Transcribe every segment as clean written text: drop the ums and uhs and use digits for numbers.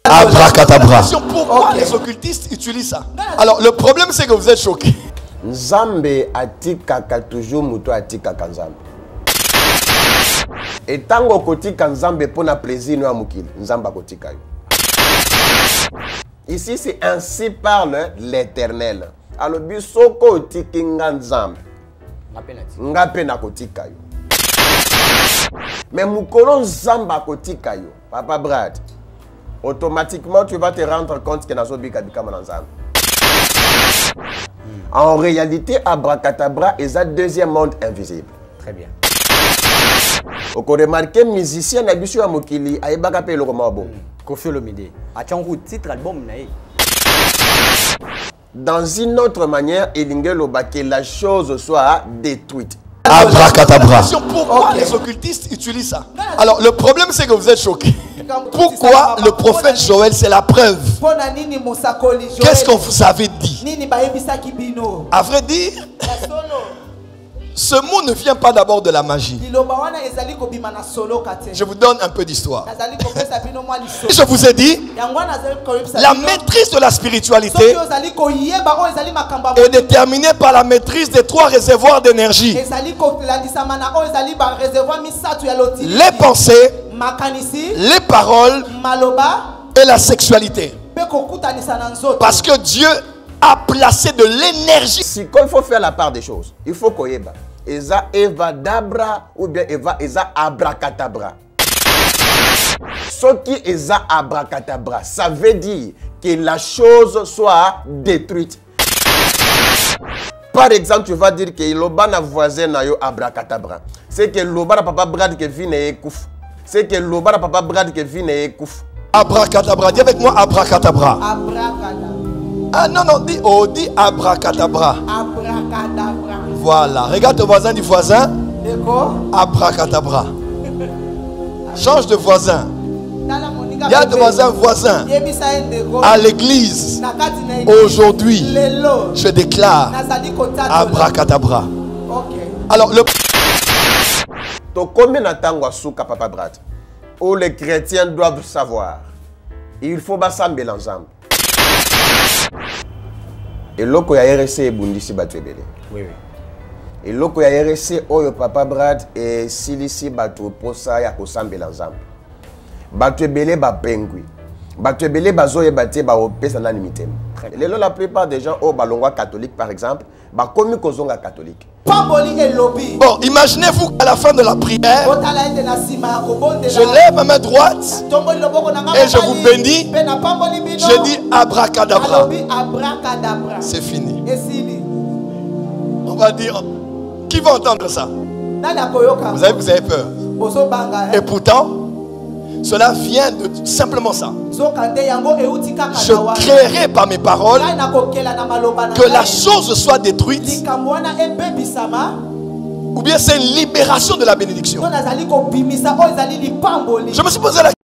Abracadabra. Pourquoi les occultistes utilisent ça? Alors le problème c'est que vous êtes choqués. Nzambe atikaka toujours muto atikaka nzambe. Et tango kotika nzambe pona plaisir no amukili, nzamba kotika yo. Ici c'est ainsi parle l'Éternel. Alors bisoko tikinga nzambe. Ngape na kotika yo. Mais mukolo nzamba kotika yo, Papa Brad. Automatiquement tu vas te rendre compte que nazo bika bika manzambe. En réalité, Abracadabra est un deuxième monde invisible. Très bien. Vous remarquez, musicien Nabisu Amokili, Aïbaka Pelo Komabo. Kofi Olomide. Atchangu titre album naï. Dans une autre manière, il que la chose soit détruite. Abracadabra. Pourquoi les occultistes utilisent ça? Alors le problème c'est que vous êtes choqués. Pourquoi le prophète Joël, c'est la preuve? Qu'est-ce qu'on vous avait dit? À vrai dire, ce mot ne vient pas d'abord de la magie. Je vous donne un peu d'histoire. Je vous ai dit, la maîtrise de la spiritualité est déterminée par la maîtrise des 3 réservoirs d'énergie. Les pensées, les paroles et la sexualité. Parce que Dieu a placé de l'énergie. Si quand il faut faire la part des choses, il faut qu'on y ait Eza Eva Dabra ou bien Eza Abracadabra. Ce qui est Abracadabra, ça veut dire que la chose soit détruite. Par exemple, tu vas dire que l'obana voisin na yo Abracadabra. C'est que l'obana papa Brad qui vient et kouf. C'est que l'obana papa Brad qui vient et kouf. Abracadabra, dis avec moi Abracadabra. Abracadabra. Ah non, non, dis, oh, dis Abracadabra. Abracadabra. Voilà, regarde ton voisin du voisin. Abracadabra. Change de voisin. Il y a ton voisin à l'église. Aujourd'hui, je déclare Abracadabra. Alors, le... Combien de temps Papa Brad? Où les chrétiens doivent savoir. Il faut s'assembler ensemble. Et loko ya RC bundisi batwebele. Oui, oui. Et loko ya RC oyo Papa Brad et silisi batu posa ya kosambela ensemble. Batwebele ba pengui. Batwebele bazoye batie ba opesa na limitem. La plupart des gens au balongwa catholique par exemple, ba komi kozonga catholique. Bon, imaginez-vous qu'à la fin de la prière, je lève ma main droite et je vous bénis. Je dis Abracadabra. C'est fini. On va dire, qui va entendre ça? Vous avez peur. Et pourtant, cela vient de simplement ça. Je créerai par mes paroles que la chose soit détruite, ou bien c'est une libération de la bénédiction. Je me suis posé la question.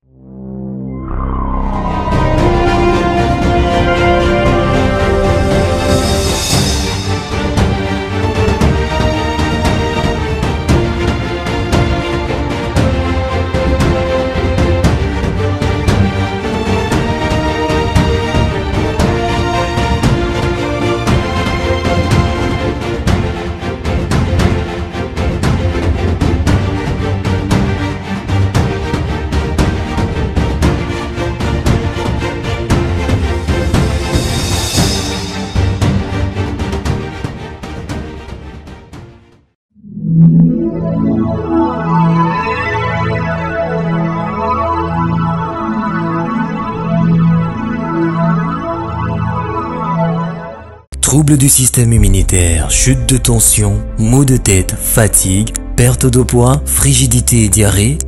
Troubles du système immunitaire, chute de tension, maux de tête, fatigue, perte de poids, frigidité et diarrhée.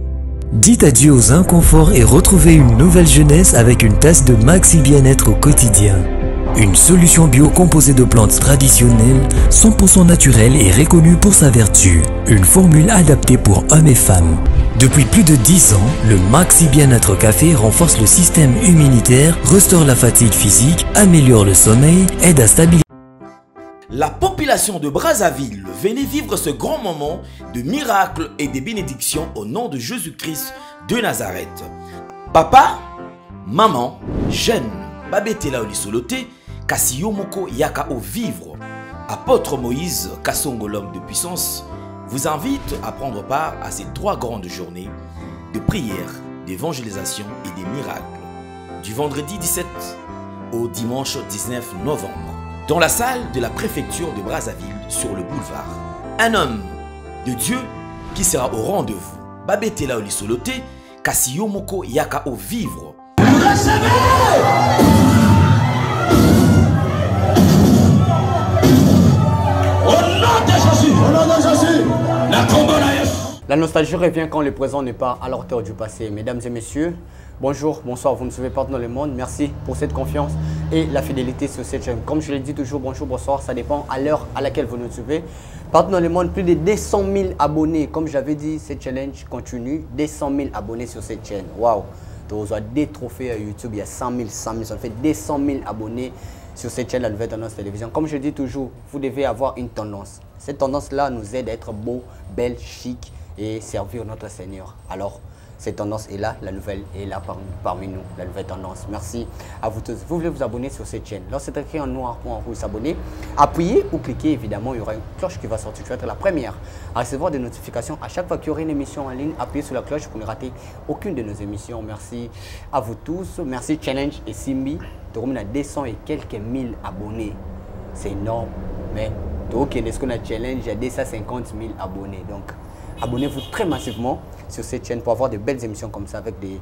Dites adieu aux inconforts et retrouvez une nouvelle jeunesse avec une tasse de Maxi Bien-être au quotidien. Une solution bio composée de plantes traditionnelles, 100% naturelle et reconnue pour sa vertu. Une formule adaptée pour hommes et femmes. Depuis plus de 10 ans, le Maxi Bien-être Café renforce le système immunitaire, restaure la fatigue physique, améliore le sommeil, aide à stabiliser. La population de Brazzaville, venez vivre ce grand moment de miracles et de bénédictions au nom de Jésus-Christ de Nazareth. Papa, maman, Jeune, babetela olisolote, kasi yo moko yaka au vivre. Apôtre Moïse Kassongo, l'homme de puissance, vous invite à prendre part à ces 3 grandes journées de prière, d'évangélisation et des miracles, du vendredi 17 au dimanche 19 novembre, dans la salle de la préfecture de Brazzaville sur le boulevard. Un homme de Dieu qui sera au rendez-vous. Babetela olisolote, kasi yo moko yaka au vivre. La nostalgie revient quand le présent n'est pas à la hauteur du passé. Mesdames et messieurs, bonjour, bonsoir, vous nous suivez partout dans le monde. Merci pour cette confiance et la fidélité sur cette chaîne. Comme je l'ai dit toujours, bonjour, bonsoir, ça dépend à l'heure à laquelle vous nous suivez. Partout dans le monde, plus de 200 000 abonnés. Comme j'avais dit, ce challenge continue. 200 000 abonnés sur cette chaîne. Waouh! Donc, on a des trophées à YouTube, il y a 100 000, ça fait 200 000 abonnés sur cette chaîne, la Nouvelle Tendance Télévision. Comme je dis toujours, vous devez avoir une tendance. Cette tendance-là nous aide à être beau, belle, chic et servir notre Seigneur. Alors, cette tendance est là, la nouvelle est là parmi nous, la nouvelle tendance. Merci à vous tous. Vous voulez vous abonner sur cette chaîne. Lorsque c'est écrit en noir ou en rouge, s'abonner, appuyez ou cliquez, évidemment, il y aura une cloche qui va sortir. Tu vas être la première à recevoir des notifications. À chaque fois qu'il y aura une émission en ligne, appuyez sur la cloche pour ne rater aucune de nos émissions. Merci à vous tous. Merci Challenge et Simbi. On a 200 et quelques mille abonnés. C'est énorme. Mais donc, est-ce qu'on a Challenge, il y a 250 000 abonnés. Donc, abonnez-vous très massivement sur cette chaîne pour avoir de belles émissions comme ça avec des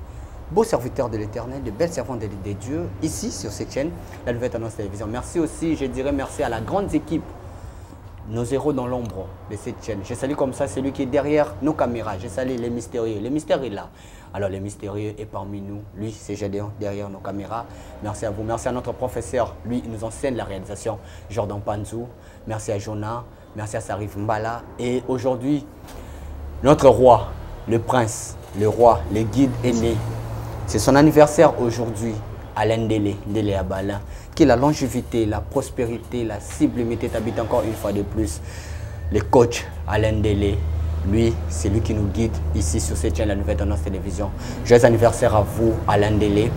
beaux serviteurs de l'Éternel, de belles servantes de Dieu ici sur cette chaîne, la Nouvelle Tendance Télévision. Merci aussi, je dirais merci à la grande équipe, nos héros dans l'ombre de cette chaîne. Je salue comme ça celui qui est derrière nos caméras. Je salue les mystérieux. Le mystère est là. Alors le mystérieux est parmi nous. Lui, c'est Gédéon derrière nos caméras. Merci à vous. Merci à notre professeur. Lui, il nous enseigne la réalisation. Jordan Panzou. Merci à Jonah. Merci à Sarif Mbala. Et aujourd'hui, notre roi, le prince, le roi, le guide est né. C'est son anniversaire aujourd'hui, Alain Ndélé, Ndélé Abala, qui est la longévité, la prospérité, la sublimité t'habite encore une fois de plus. Le coach Alain Ndélé, lui, c'est lui qui nous guide ici sur cette chaîne, la Nouvelle Tendance Télévision. Joyeux anniversaire à vous, Alain Ndélé.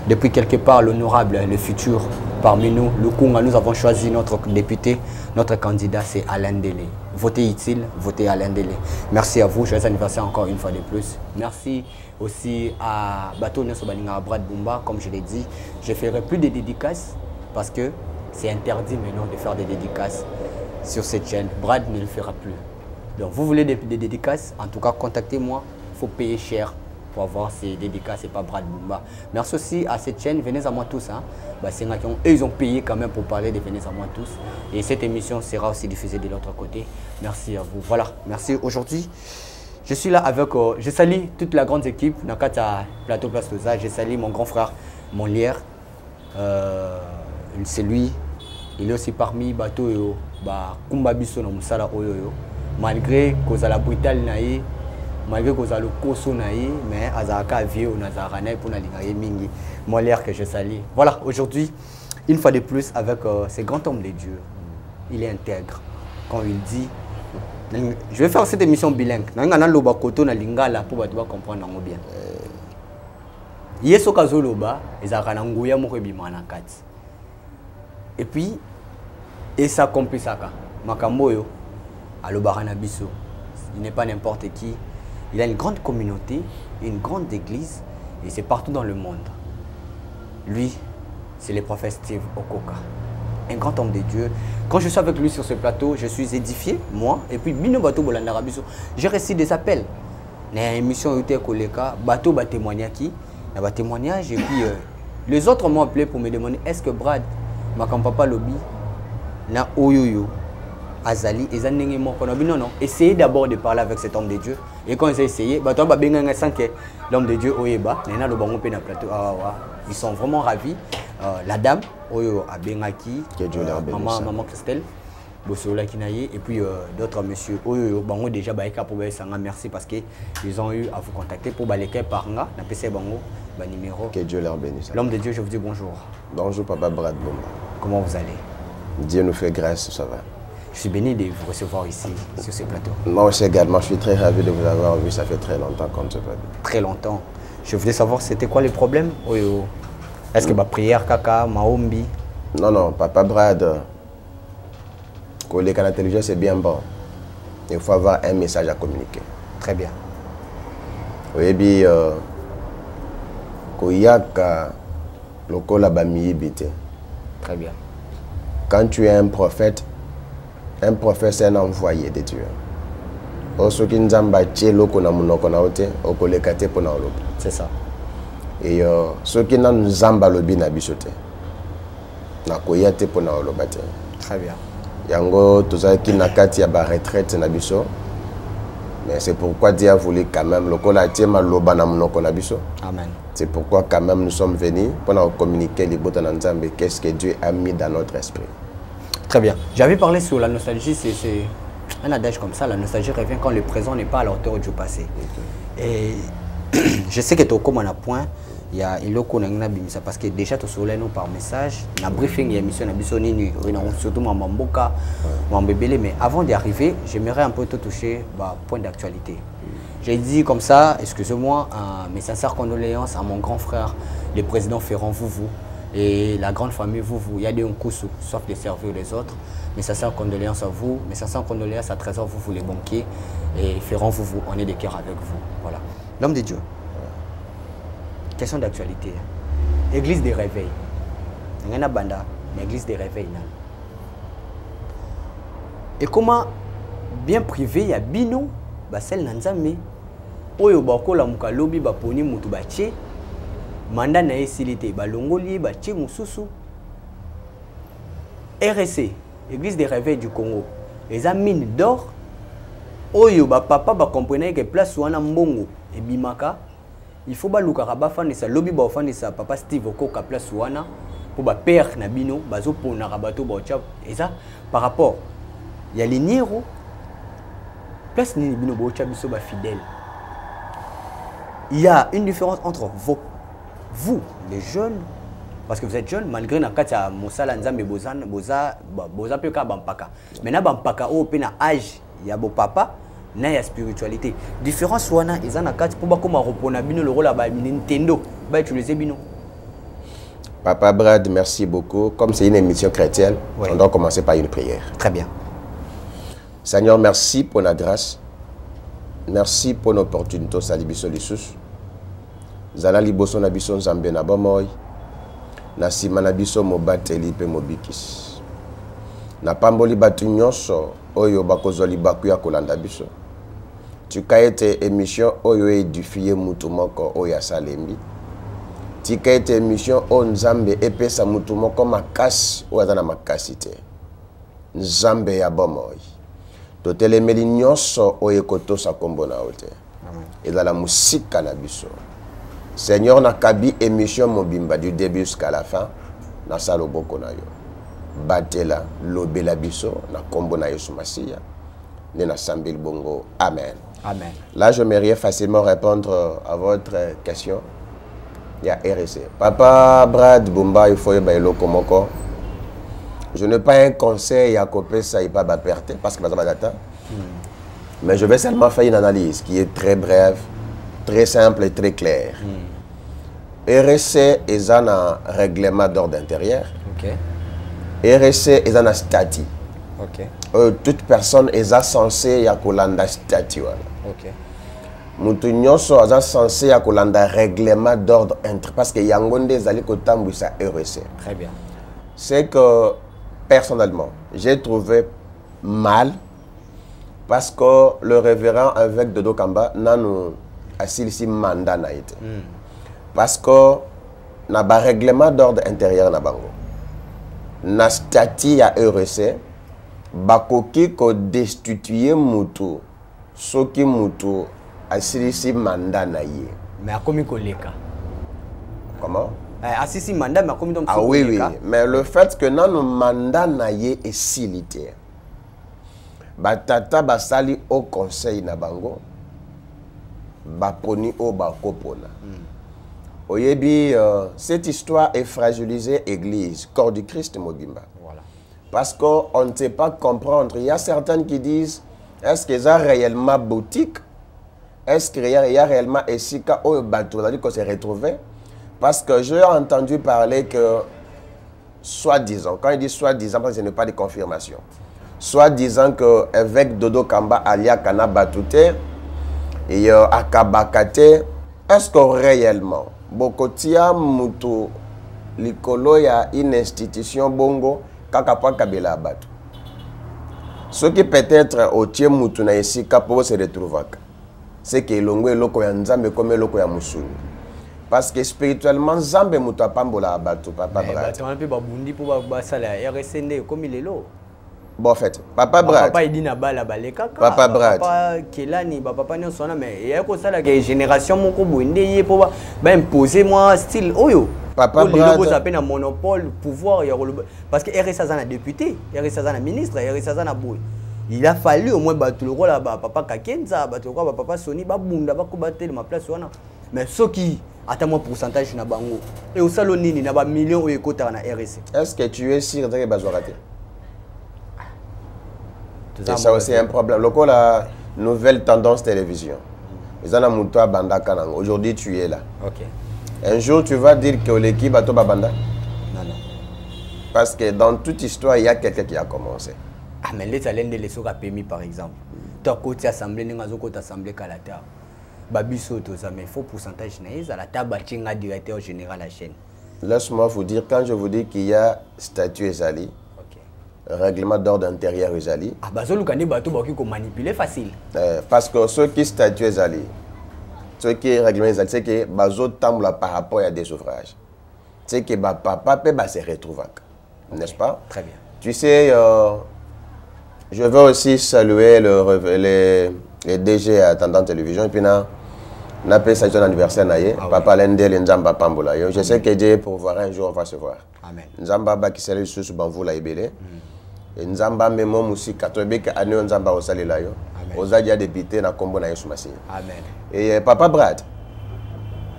Depuis quelque part, l'honorable, le futur, parmi nous, le Kunga, nous avons choisi notre député, notre candidat, c'est Alain Ndélé. Votez utile, votez Alain Ndélé. Merci à vous, joyeux anniversaire encore une fois de plus. Merci aussi à Bato Nesobaninga, à Brad Bumba, comme je l'ai dit. Je ferai plus de dédicaces parce que c'est interdit maintenant de faire des dédicaces sur cette chaîne. Brad ne le fera plus. Donc vous voulez des dédicaces, en tout cas contactez-moi, il faut payer cher pour avoir ces dédicaces et pas Brad Bumba. Merci aussi à cette chaîne, venez à moi tous. Hein. Bah, eux, ils ont payé quand même pour parler de venez à moi tous. Et cette émission sera aussi diffusée de l'autre côté. Merci à vous. Voilà, merci. Aujourd'hui, je suis là avec, je salue toute la grande équipe, Nakata Plateau Place Loza. Je salue mon grand frère, Molière. C'est lui, il est aussi parmi Bato, Kumba Biso na Musala Oyoyo. Malgré que la brutale naïe, malgré que le coso naïe, mais Azaka vieux on a zarane pour la ligne mingi. Molière que je salue. Voilà, aujourd'hui, une fois de plus avec ce grand homme de Dieu. Il est intègre. Quand il dit, je vais faire cette émission bilingue. Nangana loba koto na lingala pour comprendre bien. Yeso kazo loba, ezakana nguya moko bimana kati. Et puis, et ça compisaka. Makamboyo. Il n'est pas n'importe qui. Il a une grande communauté, une grande église, et c'est partout dans le monde. Lui, c'est le prophète Steve Okoka, un grand homme de Dieu. Quand je suis avec lui sur ce plateau, je suis édifié, moi, et puis Bino Bato Bolandara Biso. J'ai reçu des appels. Dans l'émission Ute Koleka, Bato va témoigner qui, il y a témoignage, et puis les autres m'ont appelé pour me demander est-ce que Brad, ma papa lobby, na Oyoyo. Azali, non, essayez d'abord de parler avec cet homme de Dieu. Et quand ils ont essayé, l'homme de Dieu, ils sont vraiment ravis. La dame, maman Christelle, et puis d'autres messieurs, déjà merci parce qu'ils ont eu à vous contacter pour balayer par numéro. Que Dieu leur bénisse. L'homme de Dieu, je vous dis bonjour. Bonjour, papa Brad Bumba. Comment vous allez? Dieu nous fait grâce, ça va. Je suis béni de vous recevoir ici, sur ce plateau. Moi aussi également, je suis très ravi de vous avoir vu. Ça fait très longtemps qu'on ne se parle. Très longtemps. Je voulais savoir c'était quoi les problèmes. Est-ce que ma prière, kaka, maombi? Non, non, Papa Brad, collègue à l'intelligence, c'est bien bon. Il faut avoir un message à communiquer. Très bien. Oui, bien, Koyaka, lokola bamiyibite. Très bien. Quand tu es un prophète c'est un envoyé de Dieu. Osoki nzamba tche loko na munoko na ote, okoleka te pona olobi. C'est ça. Et soki na nzamba lobi na bisote. Na koya te pona oloba te. Très bien. Yango tozaki na kati ya ba retraite na biso. Mais c'est pourquoi Dieu a voulu quand même lokola tiema loba na munoko na biso. Amen. C'est pourquoi quand même nous sommes venus pour communiquer les bottes en Nzambe, qu'est-ce que Dieu a mis dans notre esprit. Très bien. J'avais parlé sur la nostalgie, c'est un adage comme ça, la nostalgie revient quand le présent n'est pas à la hauteur du passé. Okay. Et je sais que tu as comme un point, il y a ça parce que déjà tu soulèves nous par message, na briefing, il y a mission surtout ma mamboka, mon bébé, mais avant d'y arriver, j'aimerais un peu te toucher point d'actualité. J'ai dit comme ça, excusez-moi, mes sincères condoléances à mon grand frère, le président Ferrand Vouvou, et la grande famille Vouvou. Il y a des Nkoussou, sauf de servir les autres. Mes sincères condoléances à vous, mes sincères condoléances à Trésor Vouvou, les banquiers, et Ferrand Vouvou, on est de cœur avec vous. Voilà. L'homme de Dieu. Question d'actualité. Église des réveils. Il y a une banda, mais église des réveils. Et comment bien privé, il y a Bino, Basel Nanzame. Oyo bakola mukalobi baponi mutu bache manda na esilité balongoli bache mususu RSC Église des réveils du Congo les mine d'or oyo ba papa ba comprenait que place wana mbongo et bimaka il faut ba lukara ba fanisa lobi ba fanisa papa Steve Okoka place wana pour ba père na bino bazo pona rabato ba tcha et ça par rapport il y a les niro place ni bino ba tcha biso ba fidèle. Il y a une différence entre vous, les jeunes, parce que vous êtes jeunes, malgré na katia mosala nzambe boza peka bampaka. Maintenant bampaka o pena âge, il y a beau papa, na ya spiritualité. Différence wana eza na katia pour ba koma repona bino le rôle à Nintendo, ba utiliser bino. Papa Brad, merci beaucoup. Comme c'est une émission chrétienne, oui, on doit commencer par une prière. Très bien. Seigneur, merci pour la grâce. Merci pour l'opportunité salibiso lisus. Zala liboso na biso nzambe na bomoy. Na sima na biso mobateli pe mobikis. Na pamboli batu nyonso oyo bakozoli bakuya kolanda biso. Tika ete émission oyo édifié mutu moko oyo asalembi. Tika ete émission o nzambe epesa mutu moko makasi oyo azana makasi te. Nzambe ya bomoy. Totelemeli nyonso oyo kotosa kombo na ote. Et dans la musique na biso. Seigneur na kabi émission mobimba du début jusqu'à la fin na salo boko na yo. Batela lobela biso na kombo na Yesu Masiya. Ne na sambel bongo. Amen. Amen. Là j'aimerais facilement répondre à votre question. Il y a RSC. Papa Brad Bumba il faut y lo komoko. Je n'ai pas un conseil à copier ça et pas ma perte parce que data. Mais je vais seulement faire une analyse qui est très brève, très simple et très claire. RSC est un règlement d'ordre intérieur. Okay. RSC est un statut. Okay. Toute personne est censée à kolanda statut. Okay. Mutu nyonso est censé à kolanda règlement d'ordre intérieur parce que yangonde zali kotambu sa RSC. Très bien. C'est que personnellement, j'ai trouvé mal parce que le révérend avec Dodo Kamba n'a nous assis ici mandat na été. Parce que na ba règlement d'ordre intérieur na bango. Na statut à RSC bakoki ko destituer mutu soki mutu assis ici mandat na ye. Mais à combien koleka? Comment? Assisi mandat mais comme donc ah oui oui, mais le fait que non mandat naie est silité. Batata basali au conseil na bango. Baponi au bakopona. Oyebi cette histoire est fragilisée église corps du Christ Mobimba. Voilà. Parce qu'on ne sait pas comprendre, il y a certains qui disent est-ce que ça réellement boutique? Est-ce qu'il y a réellement Essika au bateau qu'on s'est retrouvé? Parce que j'ai entendu parler que, soi-disant, quand il dit soi-disant, parce que ce n'est pas de confirmation, soi-disant qu'avec Dodo Kamba, Alia Kana Batute, et Akabakate, est-ce que réellement, Bokotia Mutu, Likolo, il y a une institution bongo, Kakapwa Kabela Batu. Ce qui peut-être au Tiem Mutu na ici, Kapo se retrouve, c'est que l'ongo est loko ya Nzambe comme loko ya Musuni. Parce que spirituellement, Nzambe Mutu a pambola Batu, Papa Brad. Tu as un peu babundi pour la RSND comme il est là. Bon, en fait, Papa Brad. Papa il dit na bala baleka. Papa Brad. Papa Kelani, papa ne sonna mais il y a comme ça la génération mon ko bondé pour imposer moi style oyo. Papa Brad. Vous avez un monopole pouvoir parce que RSA a député, RSA a ministre, RSA a boy. Il a fallu au moins battre le rôle là papa Kakenza, battre le rôle papa Sony ba bunda ba ko battre ma place wana. Mais ce qui attends moi pourcentage na bango et au salon nini na ba millions o ekota na RSA. Est-ce que tu es sûr que bazo raté? Ça aussi un problème. Le la nouvelle tendance télévision. Aujourd'hui, tu es là. Okay. Un jour, tu vas dire que l'équipe a banda. Non, non. Parce que dans toute histoire, il y a quelqu'un qui a commencé. Ah, mais les talents de l'ESO a permis, par exemple. Tu as côté assemblée, tu as côté assemblée Kalata. Babiso, mais il faut pourcentage à la table, directeur général de la chaîne. Laisse-moi vous dire, quand je vous dis qu'il y a statut Ezali, règlement d'ordre intérieur Ezali. Ah, bah, ça, manipuler facile. Parce que ceux qui statuent Ezali, ceux qui règlement Ezali, c'est que Bazo tamble par rapport à des ouvrages. C'est que papa peut se retrouver. N'est-ce pas? Très bien. Tu sais, je veux aussi saluer les DG à Tendance Télévision. Et puis, on a fait son anniversaire. Papa Lendel Nzamba Pambola. Je sais que Dieu, pour voir un jour, on va se voir. Amen. Nzamba Bakisele sous Banvou la Ibele. Nzamba Memo Moussi Katobek Anu Nzamba Osali Layo. Ozadia député na Kombo na Yesumasi. Amen. Et Papa Brad.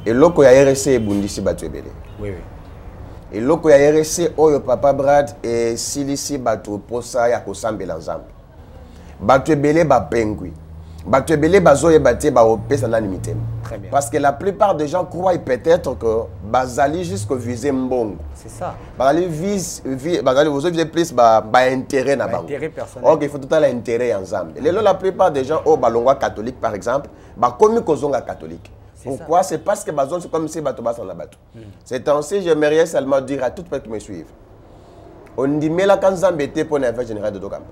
Et loko ya RSC Bundisi Batu Ebele. Oui, oui. Et loko ya RSC Oyo Papa Brad et Silisi Batu Posa ya Kosambela Nzamba. Batu Ebele ba Pengui. Batu Ebele bazo yebate ba opesa na limité. Très bien. Parce que la plupart des gens croient peut-être que Bazali jusqu'au visé Mbongo. C'est ça. Bazali vous visez plus intérêt na bango. Intérêt personnel. Ok, il faut tout à l'intérêt ensemble. La plupart des gens au balongwa catholique par exemple, comme kozonga catholique. Pourquoi? C'est parce que bazon c'est comme si bato bas la bato. C'est ainsi j'aimerais seulement dire à tout le monde qui me suivent. On dit mais la kanzambe te pour na général de Dokamba.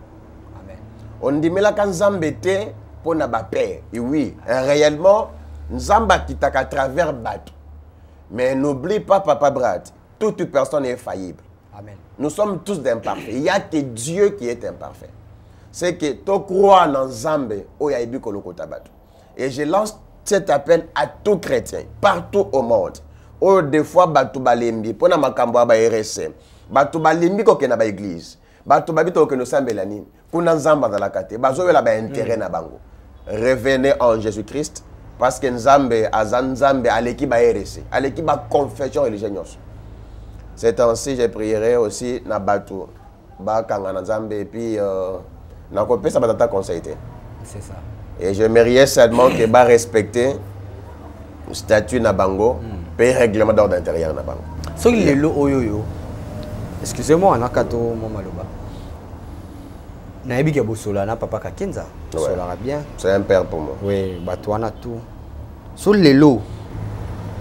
Amen. On dit mais la kanzambe te pour na ba père. Et oui, réellement Nzamba qui t'a à travers bateau. Mais n'oublie pas, Papa Brad, toute personne est faillible. Amen. Nous sommes tous imparfaits. Il n'y a que Dieu qui est imparfait. C'est que tu crois dans Nzambe, et je lance cet appel à tout chrétien, partout au monde. Oh, des fois, Batu Balembi, pour na makambo ba RSM, Batu Balembi ko ke na ba église, Batu Babito ke no sambelani, kuna Nzamba dans la kate, bazo la ba intérêt na bango. Revenez en Jésus-Christ. Parce que Nzambe, Nzambe, à l'équipe à RSC, à l'équipe à confession religieuse. C'est ainsi que je prierai aussi na Batu, Bakanga Nzambe, et puis na kopé ça va conseiller. C'est ça. Et je mérierais seulement que ba respecter le statut na bango, et règlement d'ordre intérieur na bango. So il est lo oyoyo. Excusez-moi, on a kato mon maloba. Naebi ke bosola na papa Kakenza. Solara bien. C'est un père pour moi. Oui, batouana tout. Sur les lots,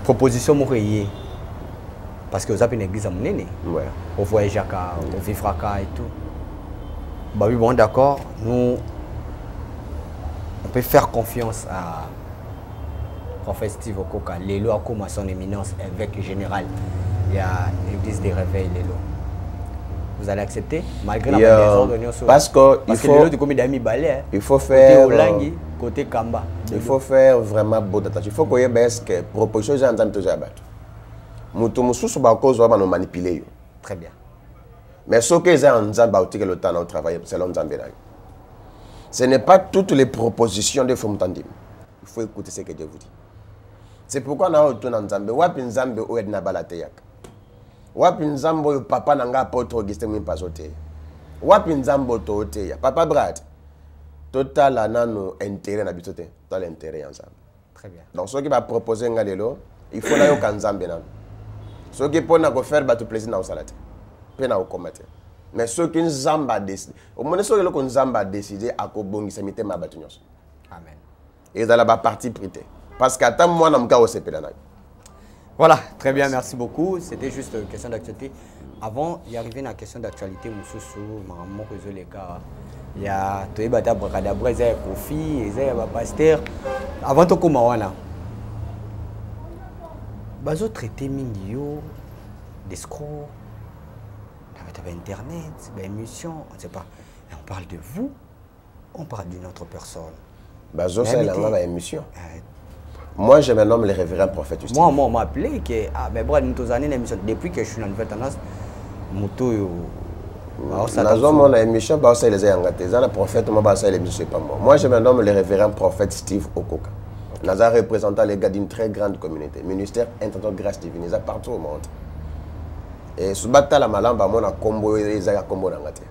proposition mourier. Parce que vous avez une église à Mounene. Ouais. On voyage à on vivra et tout. Bah oui, bon, d'accord. Nous, on peut faire confiance à Prophète Steve Okoka. Les lots comme à son éminence, évêque général. Il y a l'église des réveils, les lots. Vous allez accepter malgré la désordre. Parce il faut faire côté Kamba. Il faut faire vraiment beau attention. Il faut qu'on ait que proposition gens entendent toujours abattre. Mutu mususu ba cause va nous manipuler. Très bien. Mais ce que les gens ba le temps au travail selon Nzambe. Ce n'est pas toutes les propositions de Fomtandim. Il faut écouter ce que Dieu vous dit. C'est pourquoi na retourne Nzambe wapi Nzambe o edna balateyaka. Wapi Nzambo yo papa nanga apôtre Augustin Mwimpazote. Wapi Nzambo to oteya. Papa Brad. Total anano intérêt na bitote. Total intérêt ensemble. Très bien. Donc ce qui va proposer ngalelo, il faut la yo kanzambe nan. Ceux qui peuvent faire battre plaisir dans le salade. Peine à combattre. Mais ceux qui n'ont pas décidé, au moins ceux qui n'ont pas décidé à Kobongi, c'est mettre ma bâtonnière. Amen. Et ils ont la partie prêtée. Parce qu'à tant moi, on a aussi pédanaï. Voilà, très bien, merci beaucoup. C'était juste une question d'actualité. Avant d'y arriver à la question d'actualité, maman réseau les cas. Il y a tout les batailles Brakadabra, il y a Kofi, il y a Pasteur. Avant tout comment là. Bazo traité minio d'escrocs. Internet, émission, on ne sait pas. Et on parle de vous, on parle d'une autre personne. Bazo, c'est la émission. Moi, je me nomme le révérend prophète Justine. Moi, on m'a appelé que, ah, mais bon, nous avons une émission. Depuis que je suis dans la nouvelle tendance, mon émission, c'est les le prophète, moi, je me nomme le révérend prophète Steve Okoka. Nous avons représenté les gars d'une très grande communauté. Ministère Intendant Grâce Divine, ils sont partout au monde. Et ce bataille la malamba, mon a combo et ça a combo dans la tête.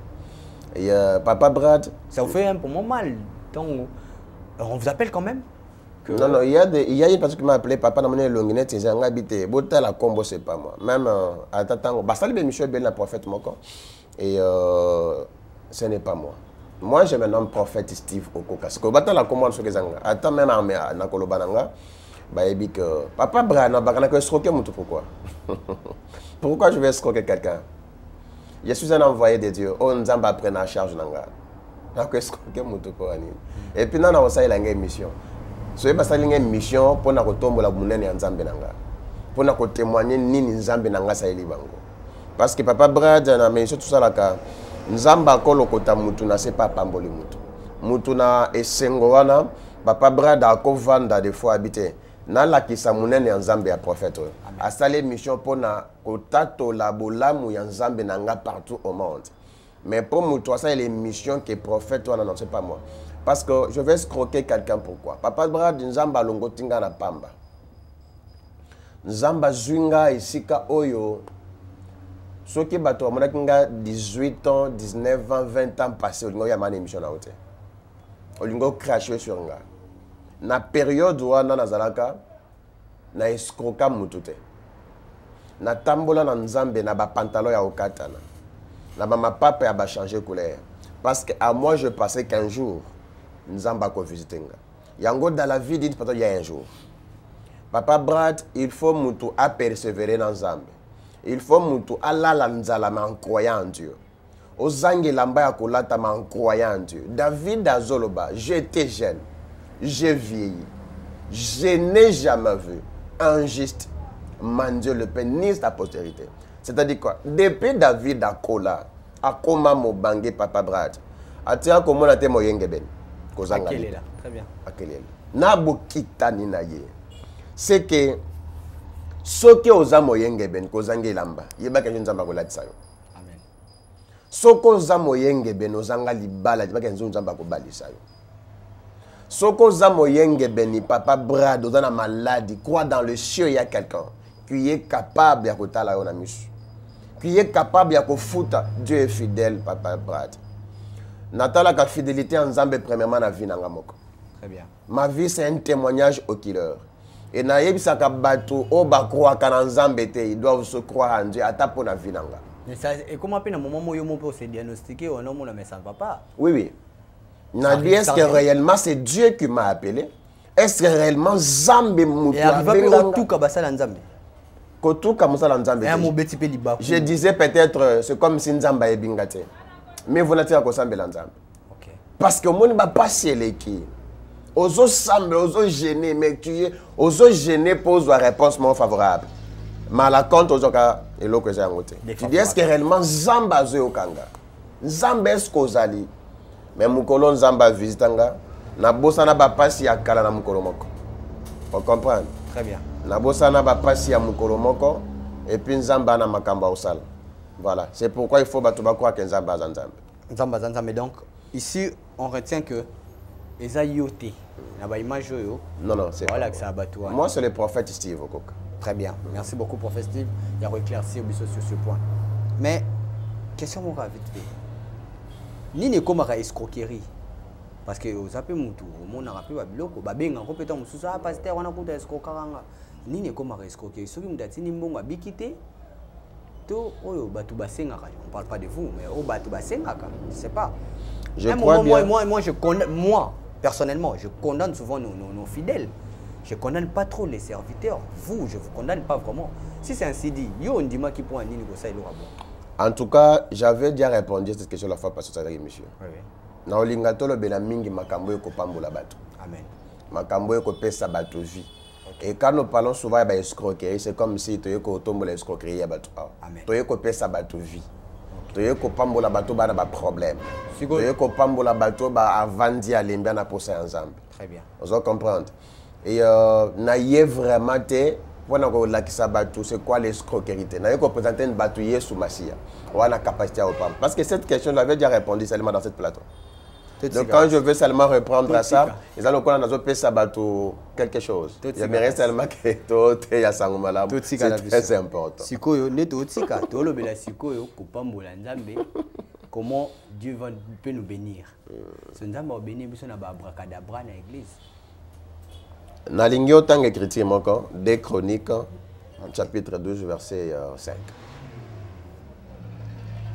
Et Papa Brad. Ça vous fait un peu mal. Donc, on vous appelle quand même que... Non, non, il y a une personne qui m'a appelé, Papa n'a pas longuinette, ils ont habité. Bota la combo, c'est pas moi. Même à Tatango. Basta le monsieur Ben, la prophète Moko. Et ce n'est pas moi. Moi, je me nomme prophète Steve Okoka. Parce que bata la combo, ce que j'ai. Attends, même armée à Nakolo Bananga. Papa Brad n'a pas escroqué mon tout pourquoi. Pourquoi je vais escroquer quelqu'un? Je suis un envoyé de Dieu. On nous a pris en charge. Et puis, nous avons une mission. Si vous avez une mission pour nous retomber la mounene en Zambénanga. Pour nous témoigner ni Nzambénanga Saïli Bango. Parce que Papa Brad a mentionné tout ça là. Nzamba Kolo Kota Mutuna, c'est pas Pamboli Mutu. Mutuna et Sengoana, Papa Brad a Kovanda des fois habité. Nala qui s'amounene en Zambie à prophète. A salé mission pour na kotato la bolamu en Zambie nanga partout au monde. Mais pour moi, ça c'est les missions que prophète non c'est pas moi. Parce que je vais escroquer quelqu'un pourquoi. Papa Brad Nzamba longo tinga na pamba. Nzamba zwinga isika oyo. Ceux qui battent à 18 ans, 19 ans, 20 ans passés, il y a une émission à côté. Il y a craché sur nga. Na période où on a nazalaka na escroquer mutute na tambola na nzambe na ba pantalon ya okatana na ba mapapa ya ba changer couleur parce que à moi je passais qu'un jour nzamba ko visiter nga yango dans la vie dit peut-être il y a un jour Papa Brad il faut mutu à persévérer dans nzambe il faut mutu alala nzala en croyant en Dieu ozangi lamba ya kolata en croyant en Dieu. David azoloba j'étais jeune. J'ai vieilli. Je n'ai jamais vu un juste mendier le pain ni sa postérité. C'est-à-dire quoi? Depuis David à Kola, à Koma Mobange Papa Brad, à Tia Komo na te moyenge ben. Akele là, très bien. Akele. Na bokita ni na ye. C'est que ceux qui osa moyenge ben kozange lamba, yeba ke nzamba ko latisa yo. Amen. Soko osa moyenge ben ozanga libala, yeba ke nzamba ko balisa yo. Soko Zamoyenge Beni, Papa Brad, dans la maladie, crois dans le ciel, il y a quelqu'un qui est capable de faire la yonamus. Qui est capable de faire Dieu est fidèle, Papa Brad. Natala la fidélité en Zambé, premièrement, na vie nangamoko. Très bien. Ma vie, c'est un témoignage au killer. Et na yebisaka bato, o ba croire qu'en Zambé, ils doivent se croire en Dieu, à ta pour la vie nanga. Et comment après, dans le moment où on peut se diagnostiquer, on a mais ça ne va pas. Oui, oui. Est-ce que réellement c'est Dieu qui m'a appelé? Est-ce que réellement Zambé Moutou a je disais peut-être c'est comme si Nzamba est bingate. Mais vous n'êtes pas comme Nzamba. Parce que moi, je ne vais pas les qui. Oso semble, oso gêner, mais tu es oso gêner pose la réponse moins favorable. Mais la compte aux cas et l'eau que j'ai en tu dis est-ce que réellement Zamba zo kanga? Zamba est-ce qu'on a dit? Mais mukolo Nzamba visitanga na bossa na ba pasi ya kala na mukolo moko. Vous comprenez? Très bien. Na bossa na ba pasi ya mukolo moko et puis Nzamba na makamba osala. Voilà, c'est pourquoi il faut battre croire que Nzamba Nzamba. Nzamba Nzamba, donc ici on retient que les ayoté na ba image yo. Non non, c'est voilà que ça abattu. Moi c'est le prophète Steve Okoka. Très bien. Merci beaucoup prophète Steve. Il y a éclairci sur ce point. Mais question mon vite fait. Ni ne comme escroquerie parce que vous appelez mutu on a rappelé biloko ba benga ko peta mususu pasteur wana kuta escroqueranga ni ne comme escroquerie soki mudati ni mbongo abikité To oyo batu basengaka. On parle pas de vous, mais o batu basengaka. Je sais pas. Je crois bien. Moi, je condamne, moi, personnellement, je condamne souvent nos fidèles. Je ne condamne pas trop les serviteurs. Vous, je ne vous condamne pas vraiment. Si c'est un CD, yo on dit moi qui prend un nini ça il aura bon. En tout cas, j'avais déjà répondu à cette question la fois passée, monsieur. Oui. Na olinga tolo bela mingi makambo eko pambola bato. Amen. Makambo eko pesa bato vie. Et quand nous parlons souvent de escroquerie, c'est comme si tu eko tombola escroquerie ya bato. Amen. Tu eko pesa bato vie. Tu eko pambola bato ba na ba problème. Tu eko pambola bato ba avandi alemba na posa ensemble. Très bien. On doit comprendre. Et naïe vraiment te pour la c'est quoi l'escroquerie? Naïe qu'on présente une bataille sous Massia. On a la capacité à reprendre. Parce que cette question, je l'avais déjà répondu seulement dans cette plateau. Donc quand je veux seulement reprendre à ça, ils allons qu'on a ça bateau quelque chose. J'aimerais seulement que tout est malade. C'est très important. Sikoyo neto tika to lo bela sikoyo kopambola nzambe. Comment Dieu peut nous bénir? Ce nzambe va bénir biso na ba abracadabra na église. Nalingi autant écrit encore des Chroniques, chapitre 12, verset 5.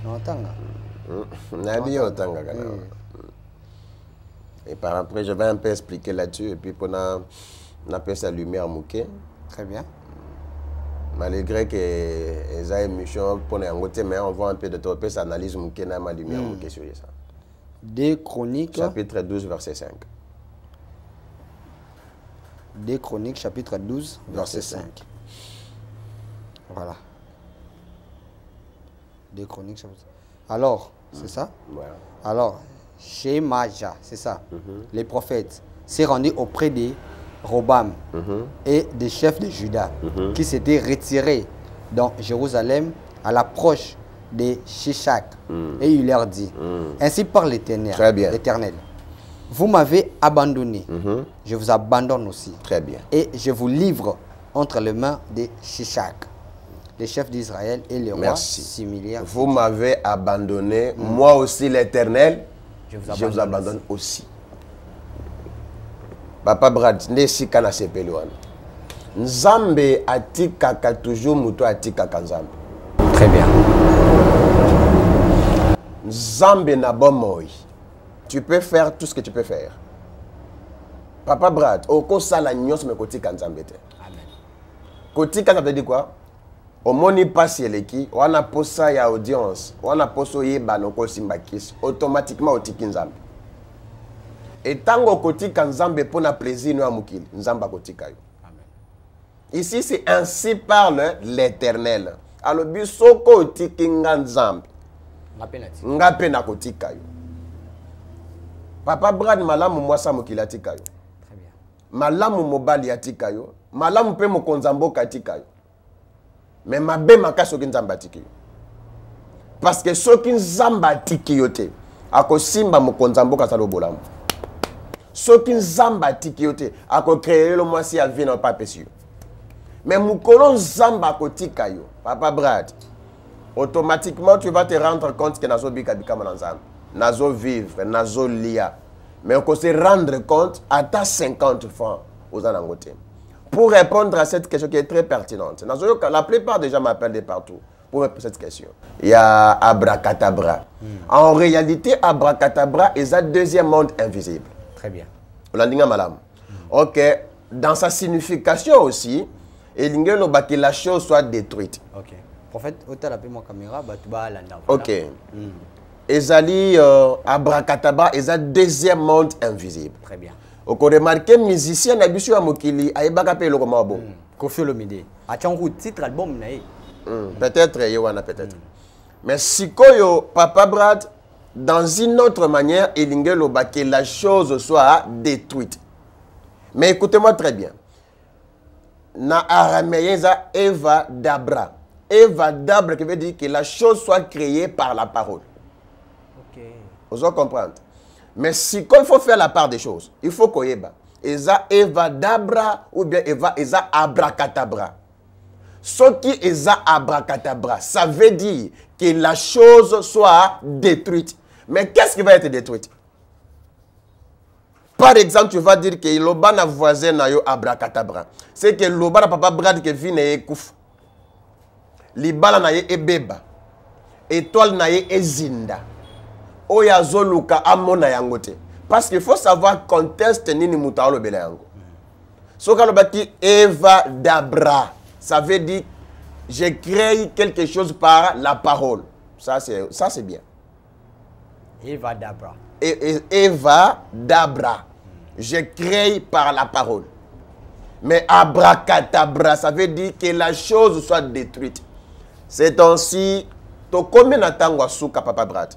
Non, et par après, je vais un peu expliquer là-dessus, et puis pour on appelle ça lumière mouquée. Très bien. Malgré que les émissions pour les mais on voit un peu de toi, ça analyse mouquée, na ma lumière mouquée sur ça. Des Chroniques, chapitre 12, verset 5. Des Chroniques, chapitre 12, verset 5. Voilà. Des Chroniques, chapitre... Alors, c'est ça? Voilà. Alors, chez Maja, c'est ça. Les prophètes s'est rendu auprès des Robam et des chefs de Juda qui s'étaient retirés dans Jérusalem à l'approche de Shishak. Et il leur dit, ainsi parle l'Éternel. Vous m'avez abandonné, je vous abandonne aussi. Très bien. Et je vous livre entre les mains de Shishak, les chefs d'Israël et les rois similaires. Vous m'avez abandonné, moi aussi l'Éternel, je vous abandonne aussi. Papa Brad, nesi kana sepelwana. Nzambe atikaka toujours muto atikaka nzambe. Très bien. Nzambe na bomoi. Tu peux faire tout ce que tu peux faire. Papa Brad, oko sala nyos me kotika nzambe te. Amen. Kotika ça veut dire quoi? Omoni pasi eleki, wana posa ya audience, wana poso yeba noko simbakis, automatiquement otiki nzambe. Et tango kotika nzambe pona plaisir no amukili, nzamba kotika yo. Amen. Ici c'est ainsi parle l'Éternel. Alors bisoko otiki nzambe. Ngape na kotika yo. Papa Brad malamu mwasa mokili atika yo. Très bien. Malamu mobali atika yo. Malamu pe mokonzamboka atika yo. Mais mabe makasi oki nzamba atiki yo. Parce que soki nzamba atiki yo te, akosimba mokonzamboka salo bolamu. Soki nzamba atiki yo te, ako créer le mwasi ya vie na pape si yo. Mais mukolo nzamba akotika yo, Papa Brad, automatiquement tu vas te rendre compte que nazo bika bika mananzamba. Nazo vivre, nazo lia. Mais on peut se rendre compte à ta 50 francs aux anangotés. Pour répondre à cette question qui est très pertinente, la plupart des gens m'appellent de partout pour répondre à cette question. Il y a abracadabra. En réalité, abracadabra est un deuxième monde invisible. Très bien. Ok, dans sa signification aussi, il y a que la chose soit détruite. Ok. Prophète, autant appeler ma caméra, tu vas aller là. Ok. Ezali abracadabra est un deuxième monde invisible. Très bien. Au remarqué musicien na biso ya mokili ayebaka pe lokoma bo. Koffi Olomide. Atchangu titre album na ye. Peut-être yewana peut-être. Mais sikoyo Papa Brad dans une autre manière elingelo ba que la chose soit détruite. Mais écoutez-moi très bien. Na araméen za Eva Dabra. Eva Dabra qui veut dire que la chose soit créée par la parole. OK. Vous allez comprendre. Mais si quand il faut faire la part des choses, il faut qu'on y ait Eva Dabra ou bien Eva abracadabra. Ce qui est abracadabra, ça veut dire que la chose soit détruite. Mais qu'est-ce qui va être détruite? Par exemple, tu vas dire que l'oba na voisin na yo abracadabra. C'est que l'oba na Papa Brad qui vient et kouf. libala na ye ebeba étoile na ye ezinda oya zoluka amona yango te parce qu'il faut savoir contexte nini muta olobela yango soka lobati Eva Dabra ça veut dire j'ai créé quelque chose par la parole ça c'est bien Eva Dabra Eva Dabra j'ai créé par la parole. Mais abracadabra, ça veut dire que la chose soit détruite. C'est ainsi, combien d'attendre souka papa brat,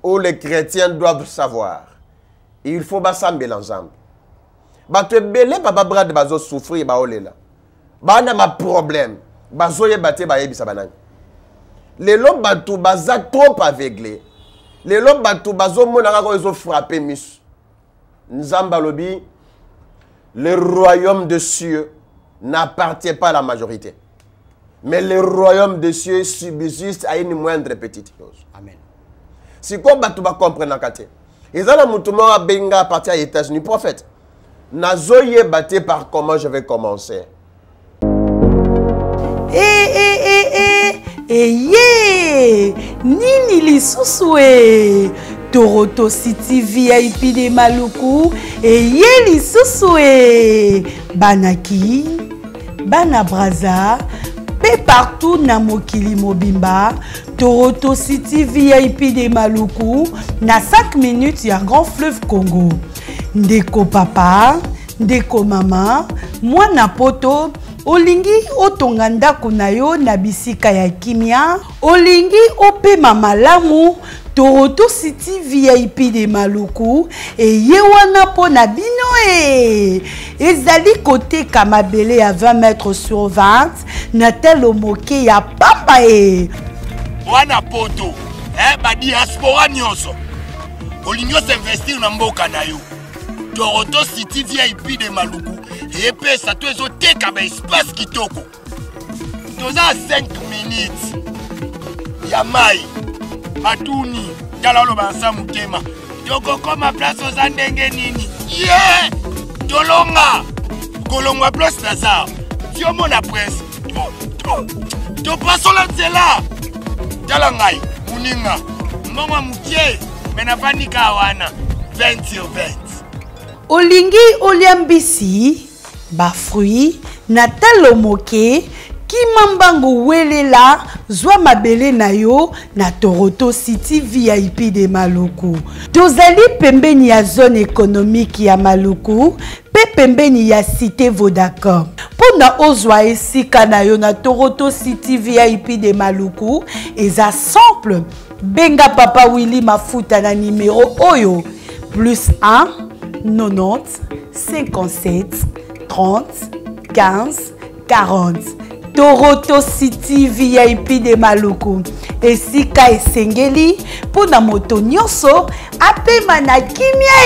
où les chrétiens doivent savoir, il faut s'embêter ensemble. Bah tu belé papa brat bazo souffrir ba olela. Ba na ma problème, bazo ye baté ba yebi sabanang. Les lobes batou baza trop aveuglé. Les lobes batou bazo monaka ko ils ont frappé mis. Nzamba lobi, le royaume des cieux n'appartient pas à la majorité. Mais le royaume des cieux subsiste à une moindre petite chose. Amen. Si quoi tu vas comprendre kate. Ils ont moutouma à benga à partir des États-Unis prophète. Nazoye batté par comment je vais commencer. Nini lisusué Toronto City VIP de Maluku lisusué Banaki Bana Braza pe partout na mokili mobimba Toronto City VIP de Maluku na 5 minutes ya Grand Fleuve Congo ndeko papa ndeko mama mwana poto olingi otonga ndako na yo na bisika ya kimia olingi opema malamu Toronto City VIP de Maluku ye wana po na bino ezali kote kamabele ya 20 mètres sur 20 na telo moke ya papa wana poto ba diaspora nyonso olingi investir na mboka na yo Toronto City VIP de Maluku et ça te zoteka ba espace kitoko toza 5 minutes ya mai atuni tala lo bansa mutema toko koma place oza ndenge nini yeah tolonga kolongwa place Lazare tio mona presse to pasola nzela tala ngai muninga mbongo mukie menafanika wana 20 sur 20 olingi oliambisi ba fruit na talo moke kimambango welela zwa mabele na yo na Toronto City VIP de Maluku tozali pembeni ya zone économique ya Maluku pe pembeni ya cité Vodacom pona ozwa esika na yo na Toronto City VIP de Maluku eza simple benga papa Willy Mafuta na numéro oyo +1 90 57 30 15 40 Toronto City VIP de Maluku esika esengeli pona moto nyonso apema na kimia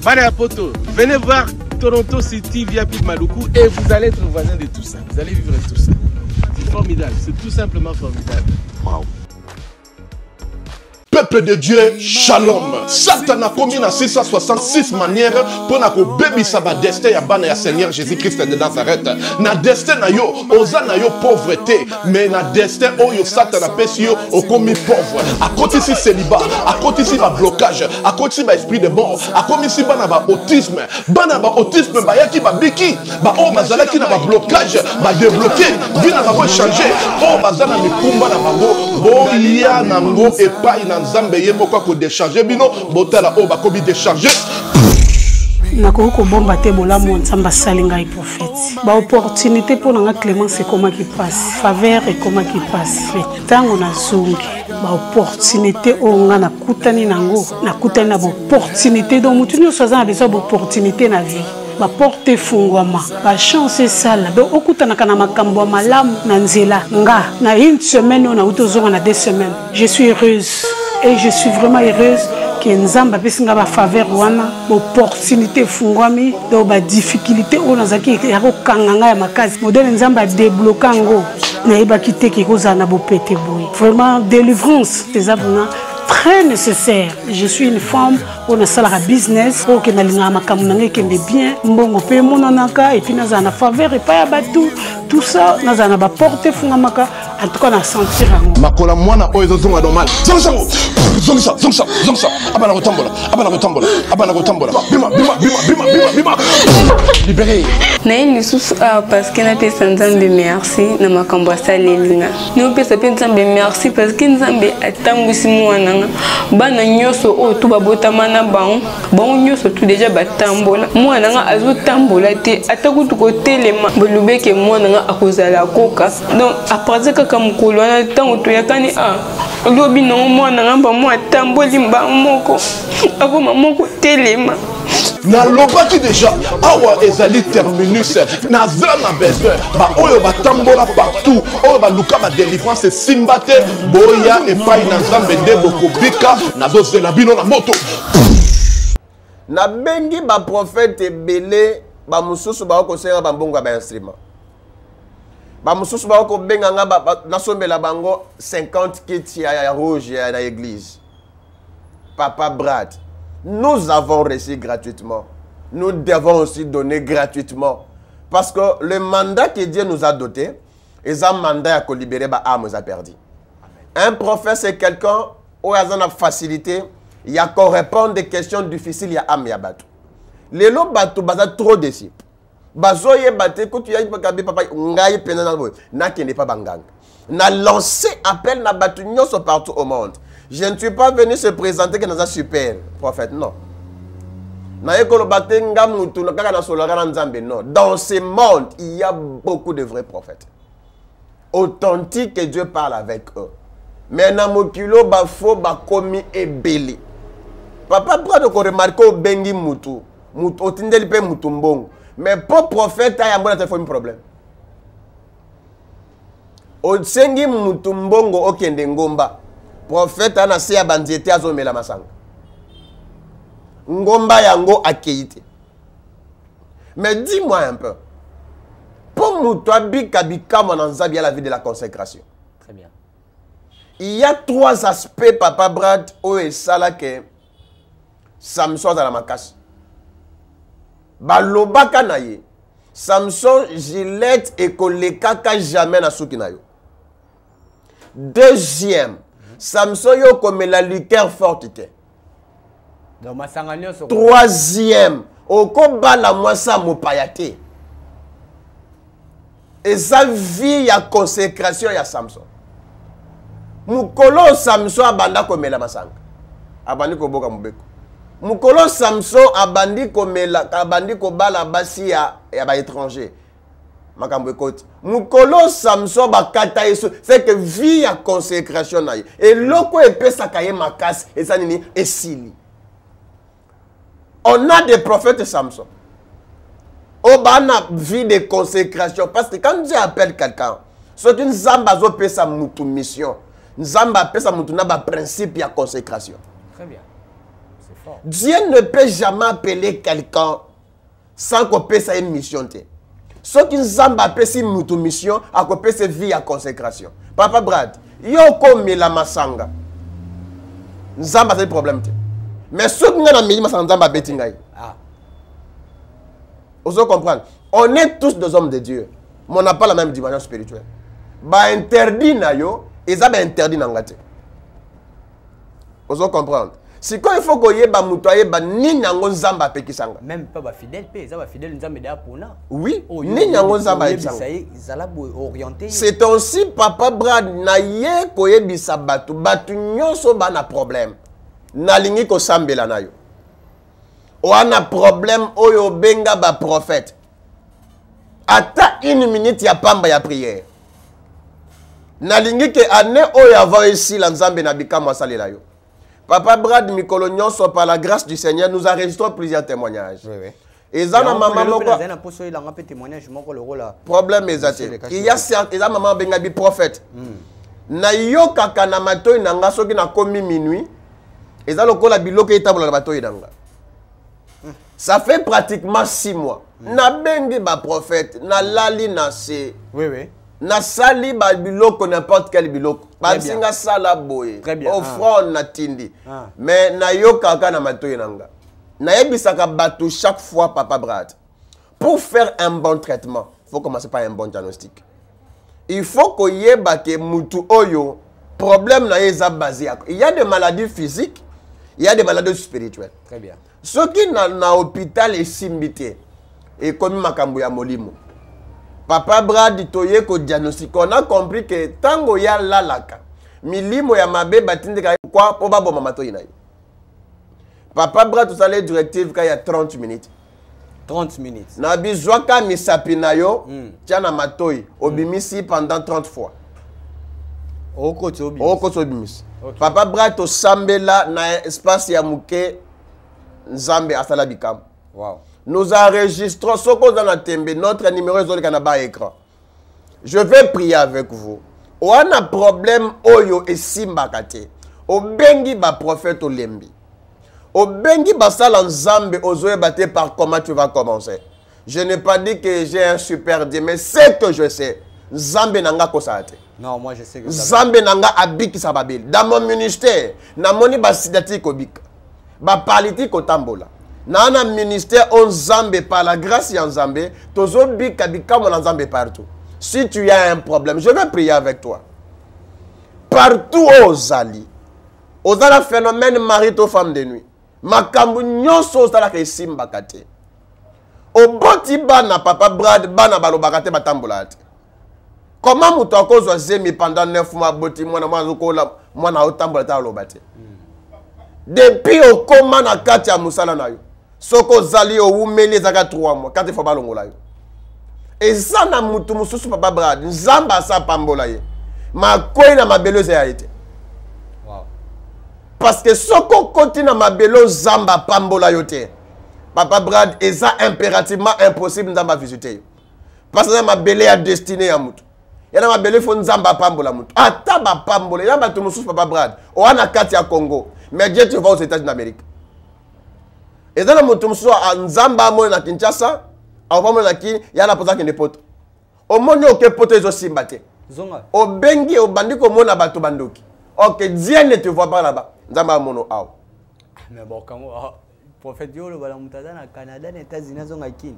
Bana poto, venez voir Toronto City VIP de Maluku et vous allez être voisin de tout ça. Vous allez vivre tout ça. C'est formidable, c'est tout simplement formidable. Wow. Peuple de Dieu, shalom. Satan a commis na 666 manières pour na ko baby sa ba destin ya bana ya Seigneur Jésus-Christ de Nazareth. Na destin na yo, oza na yo pauvreté, mais na destin oyo Satan a pesi yo o commis pauvre. A côté si célibat, a côté si ba blocage, a côté si ba esprit de mort, a commis si bana ba autisme ba yaki ba biki, ba o bazala ki na ba blocage, ba débloquer, vina ba changer, o bazala mikumba na bango, bo ya na ngo epai na Nzambe ye moko ko décharger bino botala o ba kobi décharger nakoko ko bomba te bolamu Nzambe salinga et prophète ba opportunité pour nga Clément c'est comment qui passe faveur et comment qui passe tango na zongi ba opportunité o nga na kutani nango na kutani na ba opportunité donc mutu nyo soza na besoin ba opportunité na vie ba porte fungwama ba chance sala donc okutana kana makambo malamu na nzela nga na une semaine on a utozonga na 2 semaines je suis heureuse et je suis vraiment heureuse que Nzamba pesinga ba faveur wana opportunité fungwami do ba difficulté on azaki ya ko kanganga ya makazi modèle Nzamba débloquer ngo na iba kiteke ko zana bo pété boy vraiment délivrance des abuna très nécessaire. Je suis une femme, on a ça la business, on a linga makamuna qui est bien, mbongo pe monanaka et puis na za na faveur et pas batou, tout ça na za na ba porter fungamaka, en tout cas na sentir ngo. Makola mwana oyo zonga normal. Zonga abana kotambola. Bima. Libéré. Na ini susu parce que na pesa nzambe merci na makambo salelinga. Nous pesa pe nzambe merci parce que nzambe atambwisi mwana nga. Bana nyoso o tu babotama na bango nyoso tu déjà batambola. Mwana nga azo tambola te atakutu ko telema bolubeke mwana nga akozala koka. Donc à partir kaka mukolo na tango to yakani lobi no mwana nga ba mo atamboli mba moko. Akoma moko telema. Na lobaki déjà awa ezali terminus na zana besoin ba oyo batambola partout oyo ba luka ba délivrance simbate boya et pas na nzambe nde bokobika nazo zela bino na moto na bengi ba prophète ebele ba mususu ba kosenga ba mbongo ba instrument ba mususu ba ko benga nga na sombela bango 50 kits ya rouge ya na église. Papa Brad, nous avons reçu gratuitement. Nous devons aussi donner gratuitement. Parce que le mandat que Dieu nous a doté, est un mandat à libérer les âmes perdues. Un prophète, c'est quelqu'un qui a une facilité, il a qu'on répond des questions difficiles, il y a âme, il y a bateau. Les lots bateau, il y a trop de disciples. Bazoye bateau, quand tu y a papa, ngaye penana na qui n'est pas bangang. Na lancé appel na bateau partout au monde. Je ne suis pas venu se présenter comme un super prophète, non. Dans ce monde, il y a beaucoup de vrais prophètes. Authentiques que Dieu parle avec eux. Mais dans mon kilo, il faut komi et belé. Papa, pourquoi tu remarques au bengi mutu? Mais pour prophète, il y a un problème. Au sengi mutumbongo okende ngomba. Prophète ana se abandiete azomela masanga. Ngomba yango akeite. Mais dis-moi un peu. Pour Moutouabi Kabika Monanzabi à la vie de la consécration. Très bien. Il y a 3 aspects, Papa Brad, où est ça là que Samson dans la macasse. Balobaka naye. Samson Gillette et Kolekaka jamais na soukinayo. Deuxième. Samson yo comme la liqueur forte. Troisième, au combat la moissa mopayate. Et sa vie ya consécration ya Samson. Mukolo Samson abanda comme la masanga. Abandi ko boka mubeko. Mukolo Samson abandi comme la abandi ko bala basi ya ba étranger. Makambo ekoti. Mukolo Samson bakata yeso, c'est que vie ya consécration na ye. Et loko epesa kaye makasi et ça nini esili. On a des prophètes Samson. On a une vie de consécration. Parce que quand Dieu appelle quelqu'un, c'est une zamba qui sa mission. Une zamba qui sa principe de consécration. Très bien. C'est fort. Dieu ne peut jamais appeler quelqu'un sans qu'on puisse sa mission. Ce qui zamba appelle sa mission, à qu'on puisse vie à consécration. Papa Brad, yo comme la masanga. Zamba c'est le problème. Mais ce qui est dans le milieu, vous comprenez? On est tous des hommes de Dieu, mais on n'a pas la même dimension spirituelle. Bah interdit na yo, ils ont interdit na ngate. Vous comprenez? Si quand il faut que yeba mutoye ba ni nyango nzamba pe kisanga. Même pas ba fidèle pe, ça ba fidèle nzamba da pona. Oui, ni nyango nzamba kisanga. C'est aussi Papa Brad na ye ko yebisa batu, batu nyonso ba na problème. Nalingi ko sambela na yo. O ana problème oyo benga ba prophète. Ata une minute ya pamba ya prière. Nalingi ke ane oyo avant ici la nzambe na bikama salela yo. Papa Brad Mikolo nyonso par la grâce du Seigneur nous enregistrons plusieurs témoignages. Oui oui. Et ça na maman moko problème ezate. Il y a certes et ça maman benga bi prophète. Na yo kaka na matoyi na nga soki na komi minuit. Et ça lokola biloko etabula na batoyi danga. Ça fait pratiquement 6 mois. Na bengi ba prophète, na lali na se. Oui oui. Nasali ba biloko n'importe quel biloko. Ba singa sala boye. Offrande na tindi. Mais na yoka ka na matoyi nanga. Na yebisaka bato chaque fois papa Brad. Pour faire un bon traitement, il faut commencer par un bon diagnostic. Il faut que yeba ke mutu oyo problème na yeza basé. Il y a des maladies physiques, il y a des maladies spirituelles. Très bien. Ceux qui na hôpital et simbité et comme makambo ya molimo. Papa Brad toye ko diagnostic. On a compris que tango ya lalaka. Milimo ya mabe batinde ka kwa po babo mamato ina. Papa Brad tout allait directive quand il y a 30 minutes. 30 minutes. Na bizwaka misapina yo tiana matoi obimisi pendant 30 fois. Okoto obimisi. Papa Brad to sambela na espace ya muke Nzambe asala bikam. Wow. Nous enregistrons ce qu'on a tembe, notre numéro est sur écran. Je vais prier avec vous. On a un problème oyo et simbakate. O bengi ba prophète olembi. O bengi ba sala nzambe ozoe bate par comment tu vas commencer. Je n'ai pas dit que j'ai un super Dieu, mais c'est que je sais. Nzambe nanga kosate. Non, moi je sais que Nzambe nanga abiki sababil. Dans mon ministère, na moni ba sidati kobika. Ba politique otambola. Dans un ministère, on Nzambe par la grâce de Nzambe, tozo bika bika mon Nzambe partout. Si tu as un problème, je vais prier avec toi. Partout aux ali, aux ala phénomène marito-femme de nuit, makambu nyonso aux ala kesimba kate. Au boti bana papa Brad bana balobakate batambolate. Comment muto akozwa zemi pendant 9 mois boti mwana mwazukola mwana otambolate alobate. Depuis au koma na kati ya musala na yo. Soko zali o umeli zaka 3 mois. Quand il faut balongola yo. Et ça na mutu mususu papa Brad. Nzamba sa pambola ye. Ma koi na mabelose ya été. Wow. Parce que soko koti na mabelo zamba pambola yo te. Papa Brad, et ça impérativement impossible nzamba visiter yo. Parce que ma belé a destiné à mutu. Yana ma belé fo nzamba pambola mutu. Ata ba pambola. Yana ba mususu papa Brad. O ana kati ya Congo. Mais Dieu tu vas aux États-Unis d'Amérique. Et dans le mutu mususu a nzamba mo na Kinshasa. A mo na ki yana posa ki ne poto. O moni oke poto ezo simbate. Zonga. O bengi o bandiko mona bato bandoki. Ok, Dieu ne te voit pas là-bas. Nzamba mono ao. Mais bon, comment prophète Dieu le balamutaza na Canada, les États-Unis zonga kin.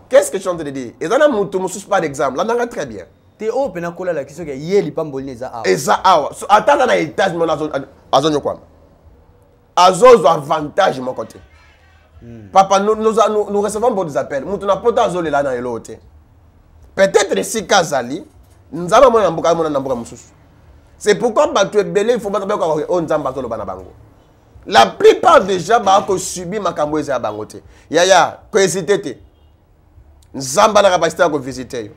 Qu'est-ce que je suis en train de dire? Et dans le mutu mususu pas d'exemple. Là on très bien. Te o pena kola la kiso ke yeli pamboli za awa. Eza awa. Attends na étage mona azonyo kwa. Azozo avantage mon côté. Papa, nous recevons beaucoup d'appels. Nous n'avons pas de là dans l'autre. Peut-être si Kazali, nous avons un c'est pourquoi il faut pas la plupart des gens qui subissent ma camouise à Bangote. Yaya, hésitez. Nous avons la capacité de visiter.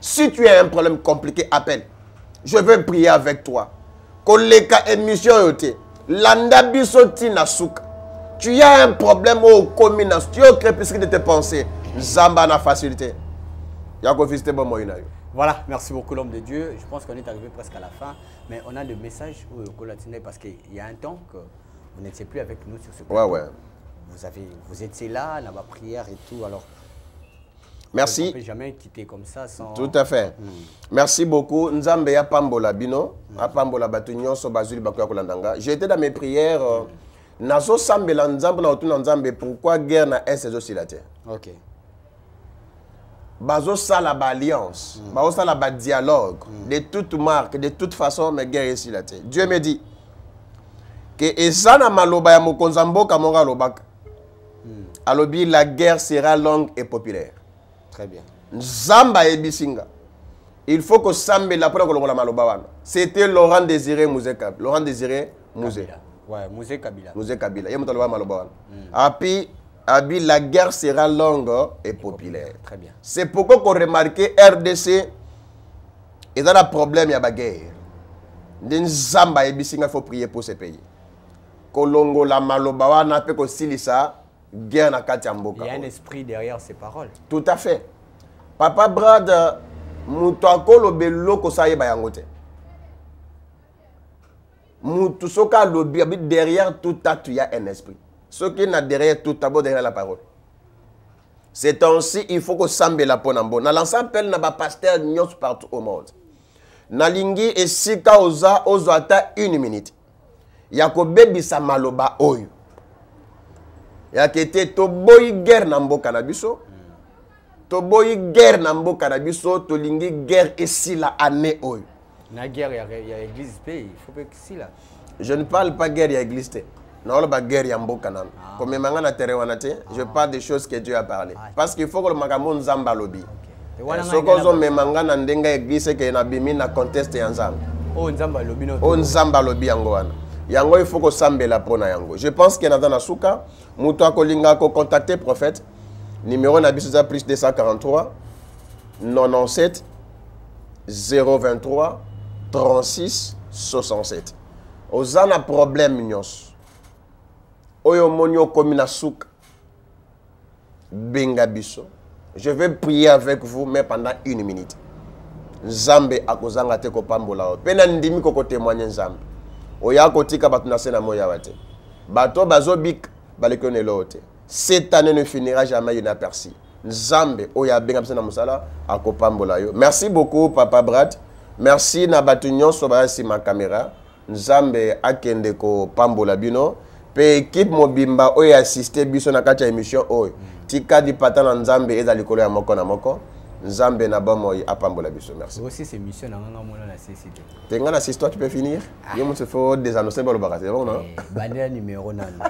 Si tu as un problème compliqué, appelle. Je veux prier avec toi. Collègue émission, Landa bisoti na souka. Tu as un problème au commun, tu as crépuscule de tes pensées. Zamba na facilité. Voilà, merci beaucoup l'homme de Dieu. Je pense qu'on est arrivé presque à la fin, mais on a le message au Colatinais parce qu'il y a un temps que vous n'étiez plus avec nous sur ce plateau. Ouais. Vous étiez là, dans la prière et tout, alors. Merci. On ne peut jamais quitter comme ça sans... Tout à fait. Merci beaucoup. Nzambe ya pambola bino, ya pambola batunyo so bazuli bakoya kolandanga. J'étais dans mes prières. Nazo sambela nzambe na otuna nzambe pourquoi guerre na est aussi la terre. OK. Bazo sala ba alliance, bazo sala ba dialogue, de toute marque, de toute façon mais guerre ici la terre. Dieu me dit que ezana maloba ya mokonza mboka monga lobaka. Alobi la guerre sera longue et populaire. Très bien. Nzamba ebisinga. Il faut que sambe la prendre kolongola maloba wana. C'était Laurent Désiré Mouzeka. Laurent Désiré Mouzé. Ouais, Mouzé Kabila. Mouzé Kabila. Yé motaloba maloba wana. Abi la guerre sera longue et populaire. Très bien. C'est pourquoi qu'on remarque RDC et dans le problème il y a la guerre. Nzamba ebisinga il faut prier pour ce pays. Kolongo la maloba wana pe ko silisa guerre na kati ya mboka. Il y a un esprit derrière ces paroles. Tout à fait. Papa Brad muto akolobe loko sa yeba yango te. Mutu soka lobi derrière tout acte il y a un esprit. Ce qui est derrière tout d'abord derrière la parole. C'est temps-ci, il faut que sambe la ponambo. Na lança appel na ba pasteur nyos partout au monde. Na lingi et sika oza ata 1 minute. Yako bebi sa maloba oyo. Yakete to boy guerre na mboka na biso. To boy guerre na mboka na biso, to lingi guerre ici la année oyo. Na guerre il y a église pays, il faut que ici là. Je ne parle pas guerre ya église te. Non, la guerre ya mboka na. Comme mangana terewanate, je parle des choses que Dieu a parlé. Parce qu'il faut que le makambo nzamba lobi. Soko zo memangana ndenga église ke na bimi na conteste ya nzamba. Oh nzamba lobi no. Oh nzamba lobi yango wana. Yango il faut que sambela pona yango. Je pense que na dans suka, muto akolinga ko contacter prophète. Numéro na biso za plus 243 97 023 36 67. Ozana problème nyos. Oyo monyo komina souk. Benga biso. Je vais prier avec vous mais pendant 1 minute. Nzambe akozanga te ko pambola. Pena ndimi ko témoigner Nzambe. Oya kotika batu na sena moya wate. Bato bazobik balekone lote. Cette année ne finira jamais inaperçue. Nzambe oya benga biso na musala akopambola yo. Merci beaucoup Papa Brad. Merci na batu nyonso ba si ma caméra. Nzambe akende ko pambola bino. Pe équipe mobimba oya assister biso na kati ya émission oyo. Tika di patana Nzambe eza likolo ya moko na moko. Nzambe na bomo apambola biso. Merci. Aussi ces missions na nganga mona na CCD. Tenga na histoire tu peux finir. Yo mo se faut désannoncer le bagage. C'est bon non? Bandera numéro nano.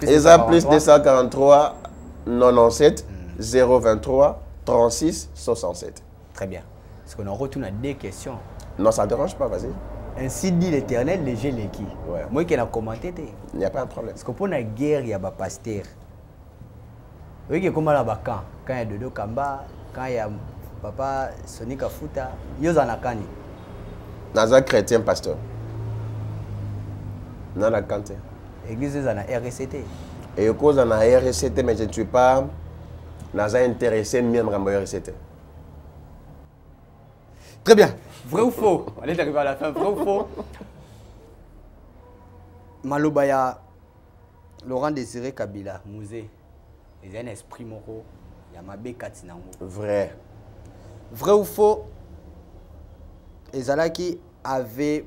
Eza plus 243 97 023 36 67. Très bien. Est-ce qu'on en retourne à 2 questions? Non, ça ne dérange pas, vas-y. Ainsi dit l'Éternel, les gens les qui. Ouais. Moi qui ai commenté. Il n'y a pas de problème. Parce que pour la guerre, il y a des pasteurs. Vous voyez comment là-bas quand il y a Dodo Kamba, quand il y a Papa Sonika Futa, il y a un kani. Naza chrétien pasteur. Dans la cante. L'église est en RCT. Et cause en RCT, mais je ne suis pas Naza intéressé même à RCT. Très bien. Vrai ou faux? On est arrivé à la fin. Vrai ou faux? Malobaya, Laurent Désiré Kabila, Mouzé. Il y a un esprit moro. Il y a Mabé Katinango. Vrai. Vrai ou faux? Ezalaki avait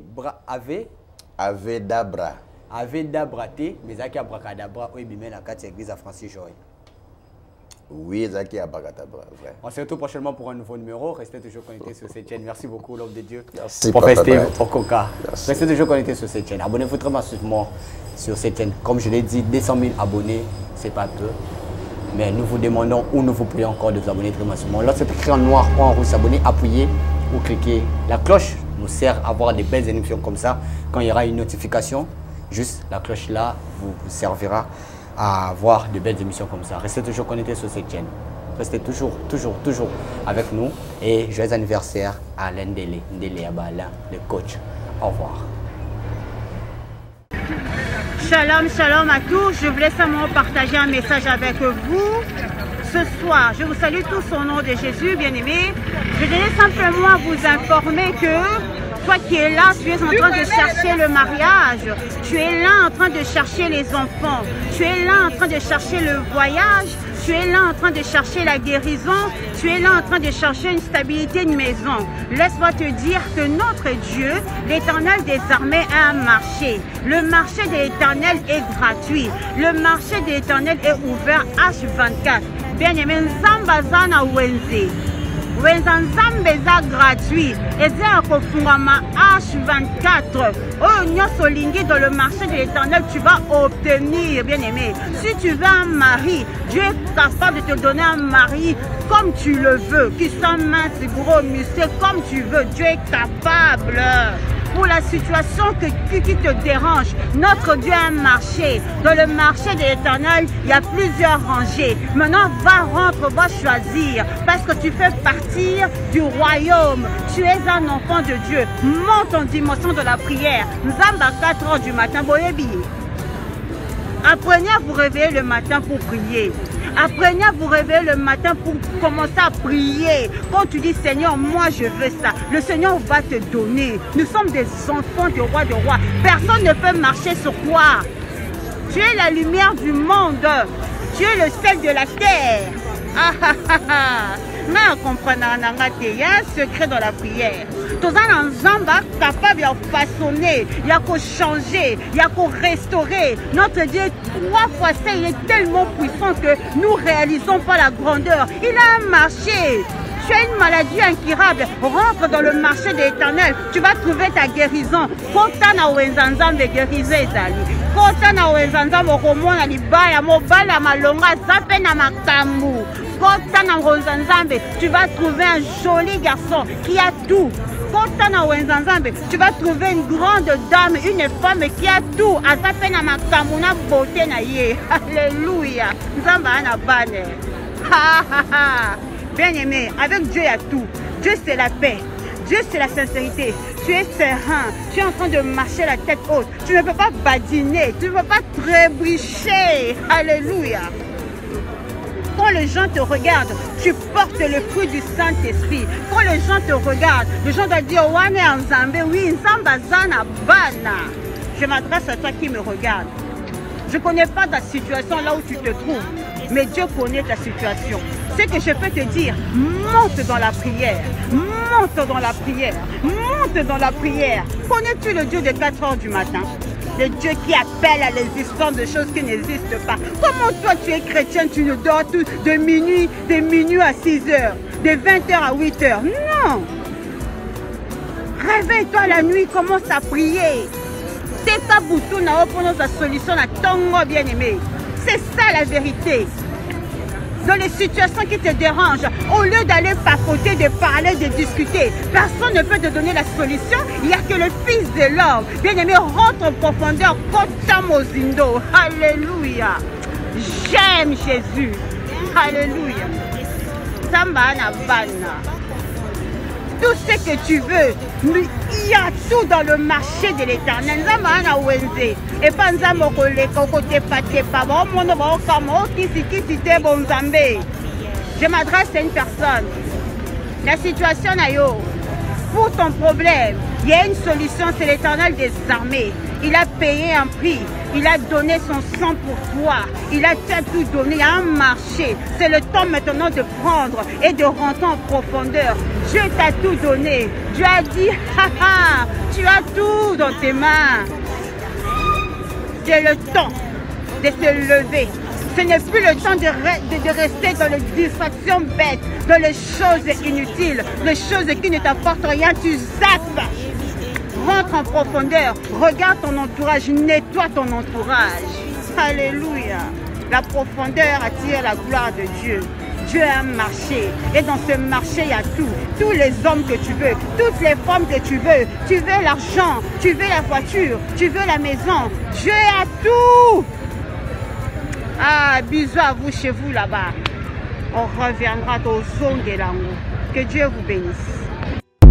Dabra. Avait Dabraté, mais Zaki Abracadabra, oui, mais la carte église à Francis Joy. Oui, Zaki Abracadabra, vrai. On se retrouve prochainement pour un nouveau numéro. Restez toujours connectés sur cette chaîne. Merci beaucoup, l'homme de Dieu. Merci, Prophète Steve Okoka. Restez toujours connectés sur cette chaîne. Abonnez-vous très massivement sur cette chaîne. Comme je l'ai dit, 200 000 abonnés, c'est pas peu. Mais nous vous demandons ou nous vous prions encore de vous abonner très massivement. Lorsque c'est écrit en noir ou en rouge, s'abonner, appuyez ou cliquez. La cloche nous sert à avoir des belles émissions comme ça. Quand il y aura une notification, juste la cloche là vous servira à avoir de belles émissions comme ça. Restez toujours connectés sur cette chaîne. Restez toujours avec nous. Et joyeux anniversaire à Ndele Abala, le coach. Au revoir. Shalom, shalom à tous. Je voulais simplement partager un message avec vous. Ce soir, je vous salue tous au nom de Jésus, bien-aimés. Je voulais simplement vous informer que toi qui es là, tu es en train de chercher le mariage. Tu es là en train de chercher les enfants. Tu es là en train de chercher le voyage. Tu es là en train de chercher la guérison. Tu es là en train de chercher une stabilité de maison. Laisse-moi te dire que notre Dieu, l'Éternel des armées, a un marché. Le marché de l'Éternel est gratuit. Le marché de l'Éternel est ouvert H24. Bien-aimé, Nzambazana Wenze. Nzambe eza gratuit. Eza kofungama H24. Oh, nyosolingi dans le marché de l'Éternel, tu vas obtenir, bien-aimé. Si tu veux un mari, Dieu est capable de te donner un mari comme tu le veux, qui soit mince, gros, musclé, comme tu veux. Dieu est capable. Pour la situation qui te dérange, notre Dieu a un marché. Dans le marché de l'Éternel, il y a plusieurs rangées. Maintenant, va choisir. Parce que tu fais partir du royaume. Tu es un enfant de Dieu. Monte en dimension de la prière. Nous sommes à 4 h du matin. Apprenez à vous réveiller le matin pour prier. Apprenez à vous réveiller le matin pour commencer à prier. Quand tu dis Seigneur, moi je veux ça, le Seigneur va te donner. Nous sommes des enfants du roi de rois. Personne ne peut marcher sur toi. Tu es la lumière du monde. Tu es le sel de la terre. Ah ah ah ah. Mais on comprend il y a un secret dans la prière. Tout ça dans Zamba capable de façonner, il y a qu'à changer, il y a qu'à restaurer. Notre Dieu 3 fois ça, il est tellement puissant que nous réalisons pas la grandeur. Il a un marché. Tu as une maladie incurable, rentre dans le marché de l'Éternel, tu vas trouver ta guérison. Kota na wenzanzam de guérison ezali. Kota na wenzanzam okomona libaya mobala malonga zape na makambu. Kota na wenzanzam, tu vas trouver un joli garçon qui a tout. Kota na wenzanzam, tu vas trouver une grande dame, une femme qui a tout. Azape na makambu na beauté na ye. Alléluia. Nzamba ana bane. Ha ha ha. Bien-aimé, avec Dieu il y a tout. Dieu c'est la paix. Dieu c'est la sincérité. Tu es serein. Tu es en train de marcher la tête haute. Tu ne peux pas badiner. Tu ne peux pas trébucher. Alléluia. Quand les gens te regardent, tu portes le fruit du Saint-Esprit. Quand les gens te regardent, les gens doivent dire Wane en Zambé, oui, Nzamba zana bana. Je m'adresse à toi qui me regarde. Je ne connais pas ta situation là où tu te trouves, mais Dieu connaît ta situation. Ce que je peux te dire, monte dans la prière, monte dans la prière, monte dans la prière. Connais-tu le Dieu de 4 heures du matin? Le Dieu qui appelle à l'existence de choses qui n'existent pas. Comment toi tu es chrétien, tu ne dors tout de minuit à 6 heures, de 20 heures à 8 heures? Non! Réveille-toi la nuit, commence à prier. C'est pas bouton na pour la solution à ton bien-aimé. C'est ça la vérité. Dans les situations qui te dérangent, au lieu d'aller papoter, de parler, de discuter, personne ne peut te donner la solution. Il n'y a que le Fils de l'homme. Bien-aimé, rentre en profondeur. Kotamozindo. Alléluia. J'aime Jésus. Alléluia. Samba na bana. Tout ce que tu veux, il y a tout dans le marché de l'Éternel. Et pas je m'adresse à une personne. La situation pour ton problème, il y a une solution, c'est l'Éternel des armées. Il a payé un prix. Il a donné son sang pour toi. Il a tout donné. Il y a un marché. C'est le temps maintenant de prendre et de rentrer en profondeur. Dieu t'a tout donné. Dieu a dit, haha, tu as tout dans tes mains. C'est le temps de se lever. Ce n'est plus le temps de rester dans les distractions bêtes, dans les choses inutiles, les choses qui ne t'apportent rien. Tu zappes. Rentre en profondeur, regarde ton entourage, nettoie ton entourage. Alléluia. La profondeur attire la gloire de Dieu. Dieu a un marché et dans ce marché il y a tout. Tous les hommes que tu veux, toutes les femmes que tu veux l'argent, tu veux la voiture, tu veux la maison. Dieu a tout. Ah, bisous à vous chez vous là-bas. On reviendra au Zongelango. Que Dieu vous bénisse.